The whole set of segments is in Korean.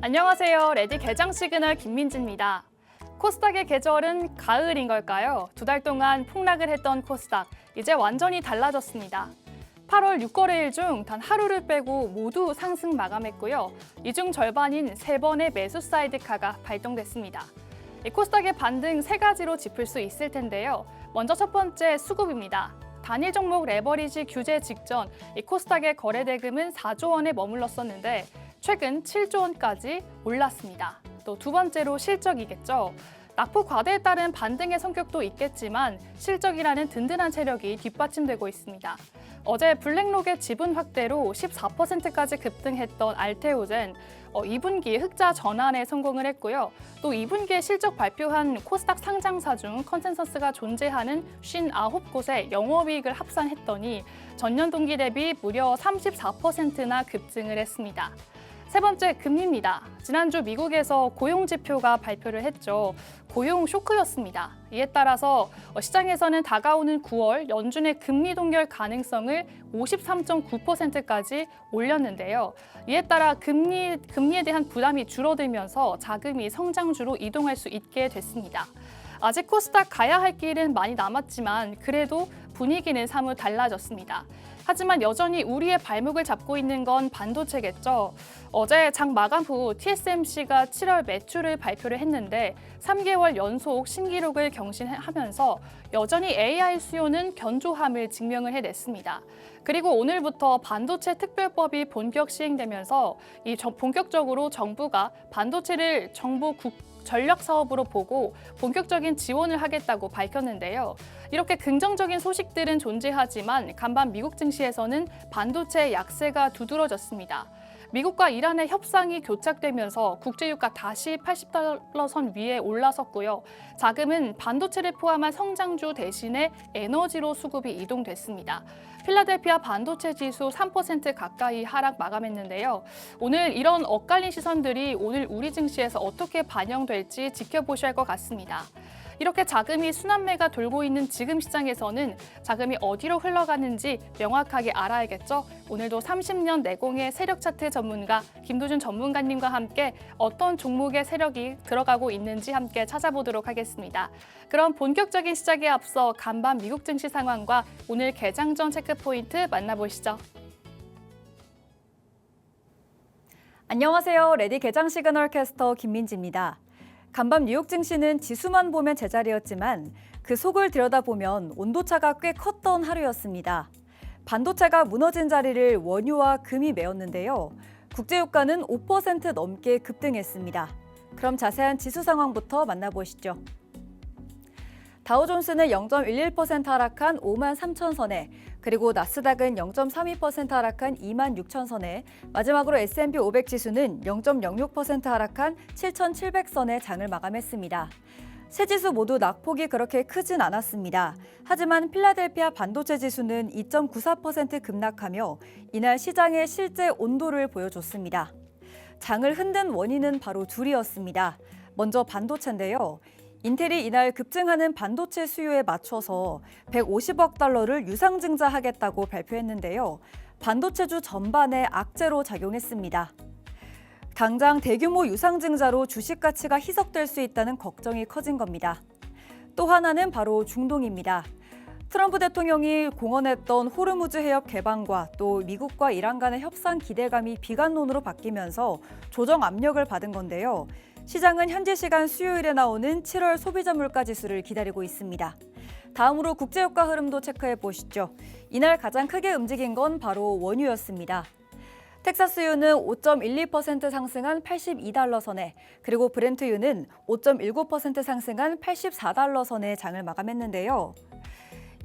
안녕하세요. 레디 개장 시그널 김민지입니다. 코스닥의 계절은 가을인 걸까요? 2달 동안 폭락을 했던 코스닥, 이제 완전히 달라졌습니다. 8월 6거래일 중 단 하루를 빼고 모두 상승 마감했고요. 이 중 절반인 3번의 매수 사이드카가 발동됐습니다. 이 코스닥의 반등 3가지로 짚을 수 있을 텐데요. 먼저 첫 번째 수급입니다. 단일 종목 레버리지 규제 직전 이 코스닥의 거래 대금은 4조 원에 머물렀었는데 최근 7조 원까지 올랐습니다. 또 두 번째로 실적이겠죠. 낙폭 과대에 따른 반등의 성격도 있겠지만 실적이라는 든든한 체력이 뒷받침되고 있습니다. 어제 블랙록의 지분 확대로 14%까지 급등했던 알테오젠 2분기 흑자 전환에 성공을 했고요. 또 2분기에 실적 발표한 코스닥 상장사 중 컨센서스가 존재하는 59곳에 영업이익을 합산했더니 전년 동기 대비 무려 34%나 급증을 했습니다. 세 번째, 금리입니다. 지난주 미국에서 고용 지표가 발표를 했죠. 고용 쇼크였습니다. 이에 따라서 시장에서는 다가오는 9월 연준의 금리 동결 가능성을 53.9%까지 올렸는데요. 이에 따라 금리에 대한 부담이 줄어들면서 자금이 성장주로 이동할 수 있게 됐습니다. 아직 코스닥 가야 할 길은 많이 남았지만 그래도 분위기는 사뭇 달라졌습니다. 하지만 여전히 우리의 발목을 잡고 있는 건 반도체겠죠. 어제 장 마감 후 TSMC가 7월 매출을 발표를 했는데 3개월 연속 신기록을 경신하면서 여전히 AI 수요는 견조함을 증명을 해냈습니다. 그리고 오늘부터 반도체 특별법이 본격 시행되면서 본격적으로 정부가 반도체를 정부 전략 사업으로 보고 본격적인 지원을 하겠다고 밝혔는데요. 이렇게 긍정적인 소식들은 존재하지만 간밤 미국 증시에서는 반도체 약세가 두드러졌습니다. 미국과 이란의 협상이 교착되면서 국제유가 다시 80달러 선 위에 올라섰고요. 자금은 반도체를 포함한 성장주 대신에 에너지로 수급이 이동됐습니다. 필라델피아 반도체 지수 3% 가까이 하락 마감했는데요. 오늘 이런 엇갈린 시선들이 오늘 우리 증시에서 어떻게 반영될지 지켜보셔야 할 것 같습니다. 이렇게 자금이 순환매가 돌고 있는 지금 시장에서는 자금이 어디로 흘러가는지 명확하게 알아야겠죠. 오늘도 30년 내공의 세력 차트 전문가 김도준 전문가님과 함께 어떤 종목의 세력이 들어가고 있는지 함께 찾아보도록 하겠습니다. 그럼 본격적인 시작에 앞서 간밤 미국 증시 상황과 오늘 개장 전 체크 포인트 만나보시죠. 안녕하세요. 레디 개장 시그널 캐스터 김민지입니다. 간밤 뉴욕 증시는 지수만 보면 제자리였지만 그 속을 들여다보면 온도차가 꽤 컸던 하루였습니다. 반도체가 무너진 자리를 원유와 금이 메웠는데요. 국제유가는 5% 넘게 급등했습니다. 그럼 자세한 지수 상황부터 만나보시죠. 다우존스는 0.11% 하락한 53,000선에, 그리고 나스닥은 0.32% 하락한 26,000선에, 마지막으로 S&P 500 지수는 0.06% 하락한 7,700선에 장을 마감했습니다. 세 지수 모두 낙폭이 그렇게 크진 않았습니다. 하지만 필라델피아 반도체 지수는 2.94% 급락하며 이날 시장의 실제 온도를 보여줬습니다. 장을 흔든 원인은 바로 둘이었습니다. 먼저 반도체인데요. 인텔이 이날 급증하는 반도체 수요에 맞춰서 150억 달러를 유상증자하겠다고 발표했는데요. 반도체주 전반에 악재로 작용했습니다. 당장 대규모 유상증자로 주식 가치가 희석될 수 있다는 걱정이 커진 겁니다. 또 하나는 바로 중동입니다. 트럼프 대통령이 공언했던 호르무즈 해협 개방과 또 미국과 이란 간의 협상 기대감이 비관론으로 바뀌면서 조정 압력을 받은 건데요. 시장은 현지 시간 수요일에 나오는 7월 소비자 물가 지수를 기다리고 있습니다. 다음으로 국제유가 흐름도 체크해 보시죠. 이날 가장 크게 움직인 건 바로 원유였습니다. 텍사스유는 5.12% 상승한 82달러 선에, 그리고 브렌트유는 5.19% 상승한 84달러 선에 장을 마감했는데요.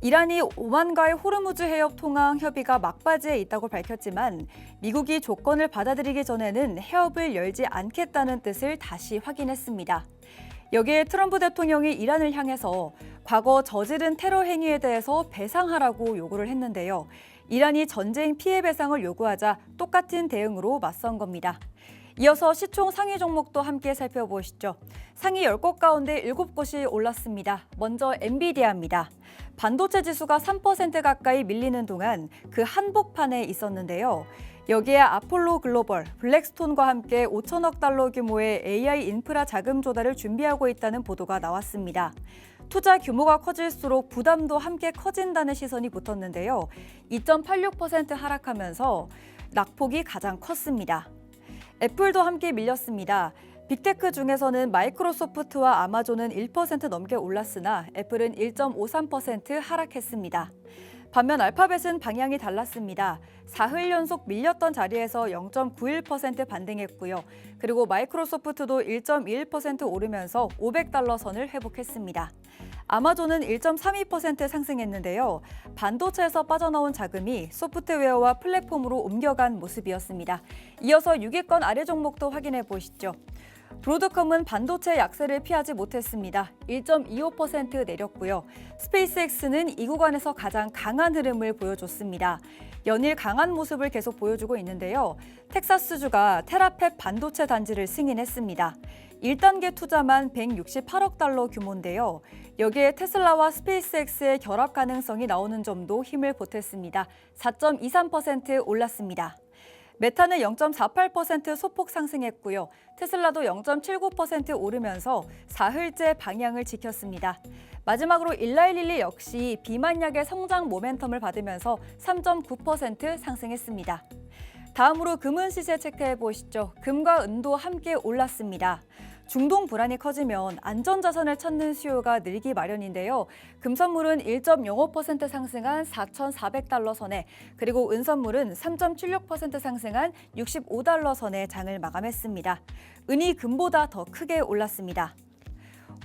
이란이 오만과의 호르무즈 해협 통항 협의가 막바지에 있다고 밝혔지만 미국이 조건을 받아들이기 전에는 해협을 열지 않겠다는 뜻을 다시 확인했습니다. 여기에 트럼프 대통령이 이란을 향해서 과거 저지른 테러 행위에 대해서 배상하라고 요구를 했는데요. 이란이 전쟁 피해 배상을 요구하자 똑같은 대응으로 맞선 겁니다. 이어서 시총 상위 종목도 함께 살펴보시죠. 상위 10곳 가운데 7곳이 올랐습니다. 먼저 엔비디아입니다. 반도체 지수가 3% 가까이 밀리는 동안 그 한복판에 있었는데요. 여기에 아폴로 글로벌, 블랙스톤과 함께 5천억 달러 규모의 AI 인프라 자금 조달을 준비하고 있다는 보도가 나왔습니다. 투자 규모가 커질수록 부담도 함께 커진다는 시선이 붙었는데요. 2.86% 하락하면서 낙폭이 가장 컸습니다. 애플도 함께 밀렸습니다. 빅테크 중에서는 마이크로소프트와 아마존은 1% 넘게 올랐으나 애플은 1.53% 하락했습니다. 반면 알파벳은 방향이 달랐습니다. 4흘 연속 밀렸던 자리에서 0.91% 반등했고요. 그리고 마이크로소프트도 1.21% 오르면서 500달러 선을 회복했습니다. 아마존은 1.32% 상승했는데요. 반도체에서 빠져나온 자금이 소프트웨어와 플랫폼으로 옮겨간 모습이었습니다. 이어서 6위권 아래 종목도 확인해 보시죠. 브로드컴은 반도체 약세를 피하지 못했습니다. 1.25% 내렸고요. 스페이스X는 이 구간에서 가장 강한 흐름을 보여줬습니다. 연일 강한 모습을 계속 보여주고 있는데요. 텍사스주가 테라팹 반도체 단지를 승인했습니다. 1단계 투자만 168억 달러 규모인데요. 여기에 테슬라와 스페이스X의 결합 가능성이 나오는 점도 힘을 보탰습니다. 4.23% 올랐습니다. 메타는 0.48% 소폭 상승했고요. 테슬라도 0.79% 오르면서 4흘째 방향을 지켰습니다. 마지막으로 일라이릴리 역시 비만약의 성장 모멘텀을 받으면서 3.9% 상승했습니다. 다음으로 금은 시세 체크해 보시죠. 금과 은도 함께 올랐습니다. 중동 불안이 커지면 안전자산을 찾는 수요가 늘기 마련인데요. 금선물은 1.05% 상승한 4,400달러 선에, 그리고 은선물은 3.76% 상승한 65달러 선에 장을 마감했습니다. 은이 금보다 더 크게 올랐습니다.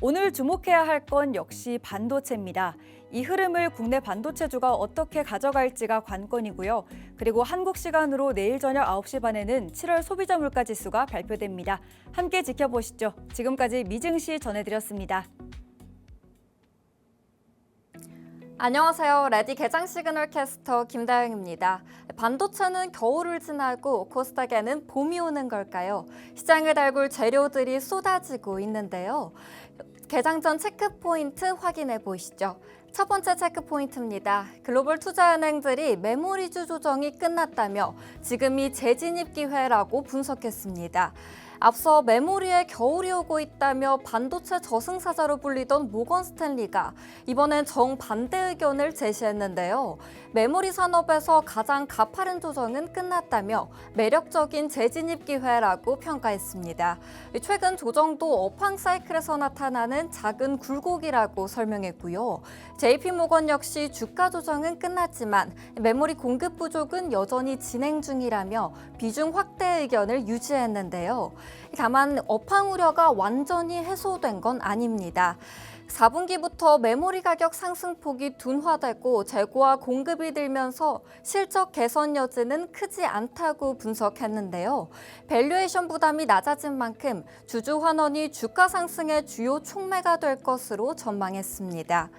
오늘 주목해야 할 건 역시 반도체입니다. 이 흐름을 국내 반도체주가 어떻게 가져갈지가 관건이고요. 그리고 한국 시간으로 내일 저녁 9시 반에는 7월 소비자 물가지수가 발표됩니다. 함께 지켜보시죠. 지금까지 미증시 전해드렸습니다. 안녕하세요. 레디 개장 시그널 캐스터 김다영입니다. 반도체는 겨울을 지나고 코스닥에는 봄이 오는 걸까요? 시장을 달굴 재료들이 쏟아지고 있는데요. 개장 전 체크 포인트 확인해 보시죠. 첫 번째 체크 포인트입니다. 글로벌 투자은행들이 메모리주 조정이 끝났다며 지금이 재진입 기회라고 분석했습니다. 앞서 메모리에 겨울이 오고 있다며 반도체 저승사자로 불리던 모건 스탠리가 이번엔 정반대 의견을 제시했는데요. 메모리 산업에서 가장 가파른 조정은 끝났다며 매력적인 재진입 기회라고 평가했습니다. 최근 조정도 업황 사이클에서 나타나는 작은 굴곡이라고 설명했고요. JP모건 역시 주가 조정은 끝났지만 메모리 공급 부족은 여전히 진행 중이라며 비중 확대 의견을 유지했는데요. 다만 업황 우려가 완전히 해소된 건 아닙니다. 4분기부터 메모리 가격 상승폭이 둔화되고 재고와 공급이 늘면서 실적 개선 여지는 크지 않다고 분석했는데요. 밸류에이션 부담이 낮아진 만큼 주주 환원이 주가 상승의 주요 촉매가 될 것으로 전망했습니다.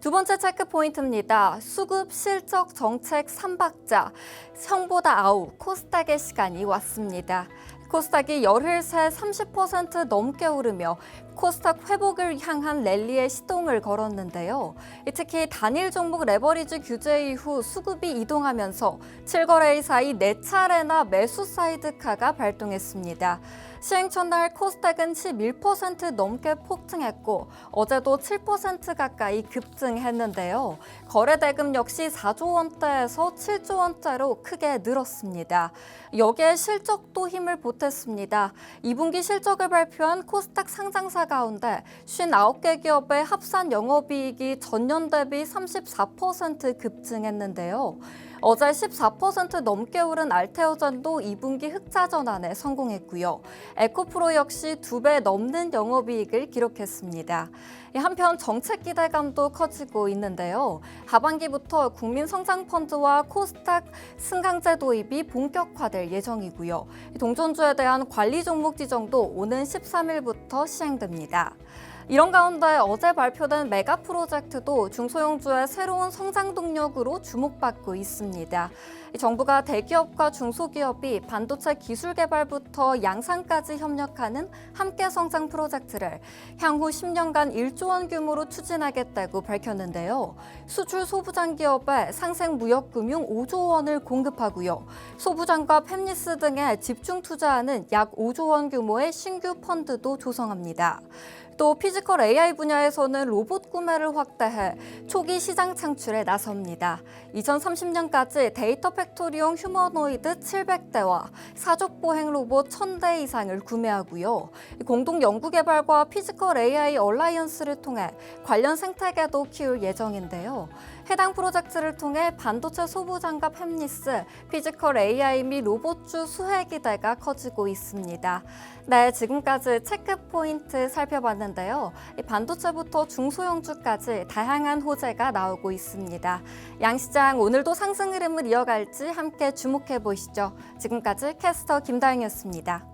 두 번째 체크 포인트입니다. 수급 실적 정책 3박자, 형보다 아우, 코스닥의 시간이 왔습니다. 코스닥이 열흘 새 30% 넘게 오르며 코스닥 회복을 향한 랠리에 시동을 걸었는데요. 특히 단일 종목 레버리지 규제 이후 수급이 이동하면서 7거래일 사이 4차례나 매수 사이드카가 발동했습니다. 시행 첫날 코스닥은 11% 넘게 폭등했고 어제도 7% 가까이 급등했는데요. 거래 대금 역시 4조 원대에서 7조 원대로 크게 늘었습니다. 여기에 실적도 힘을 보탰습니다. 2분기 실적을 발표한 코스닥 상장사 가운데 59개 기업의 합산 영업이익이 전년 대비 34% 급증했는데요. 어제 14% 넘게 오른 알테오전도 2분기 흑자 전환에 성공했고요. 에코프로 역시 2배 넘는 영업이익을 기록했습니다. 한편 정책 기대감도 커지고 있는데요. 하반기부터 국민성장펀드와 코스닥 승강제 도입이 본격화될 예정이고요. 동전주에 대한 관리 종목 지정도 오는 13일부터 시행됩니다. 이런 가운데 어제 발표된 메가 프로젝트도 중소형주의 새로운 성장 동력으로 주목받고 있습니다. 정부가 대기업과 중소기업이 반도체 기술 개발부터 양산까지 협력하는 함께 성장 프로젝트를 향후 10년간 1조 원 규모로 추진하겠다고 밝혔는데요. 수출 소부장 기업에 상생무역금융 5조 원을 공급하고요. 소부장과 팹리스 등에 집중 투자하는 약 5조 원 규모의 신규 펀드도 조성합니다. 또 피지컬 AI 분야에서는 로봇 구매를 확대해 초기 시장 창출에 나섭니다. 2030년까지 데이터 팩토리용 휴머노이드 700대와 사족 보행 로봇 1000대 이상을 구매하고요. 공동 연구개발과 피지컬 AI 얼라이언스를 통해 관련 생태계도 키울 예정인데요. 해당 프로젝트를 통해 반도체 소부장과 팹리스, 피지컬 AI 및 로봇주 수혜 기대가 커지고 있습니다. 네, 지금까지 체크 포인트 살펴봤는데요. 반도체부터 중소형주까지 다양한 호재가 나오고 있습니다. 양시장 오늘도 상승 흐름을 이어갈지 함께 주목해 보시죠. 지금까지 캐스터 김다영이었습니다.